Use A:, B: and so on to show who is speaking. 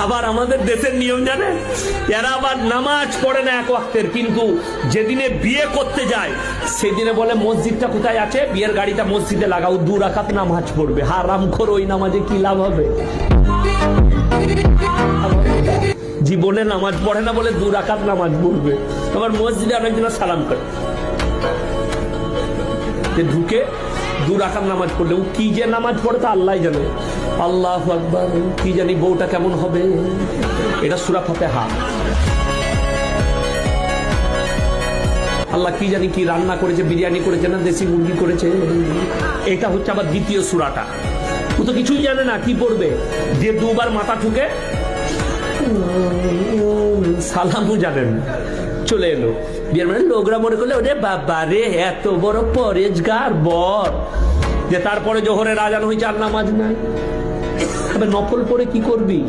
A: আবার আমাদের দেশের নিয়ম জানে, এরা আবার নামাজ পড়ে না এক ওয়াক্তের, কিন্তু যেদিনে বিয়ে করতে যায় সেদিনে বলে মসজিদটা কোথায় আছে, বিয়ের গাড়িটা মসজিদে লাগাও, 2 রাকাত নামাজ পড়বে। হারামখোর, ওই নামাজে কি লাভ হবে? জীবনে নামাজ পড়ে না বলে 2 রাকাত নামাজ পড়বে, আবার মসজিদে অনেকজন সালাম করে ঢুকে 2 রাকাত নামাজ পড়লে ও কি যে নামাজ পড়ে তা আল্লাহ জানে। আল্লাহু আকবার, কি জানি বউটা কেমন হবে। এটা সূরা ফাতিহা। আল্লাহ কি জানি কি রান্না করেছে, বিরিয়ানি করেছে না দেশি মুরগি করেছে। এটা হচ্ছে আবার দ্বিতীয় সূরাটা। ও তো কিছুই জানে না কি পড়বে, যে 2 বার মাথা ঠুকে সালামও জানেন, চলে এলো। বিয়ের মানে লোকরা মনে করলে ওরে বাবা রে এত বড় পরেজগার বর, যে তারপরে জোহরের আজান হয়েছে আর নামাজ নাই। নফল পড়ে কি করবি?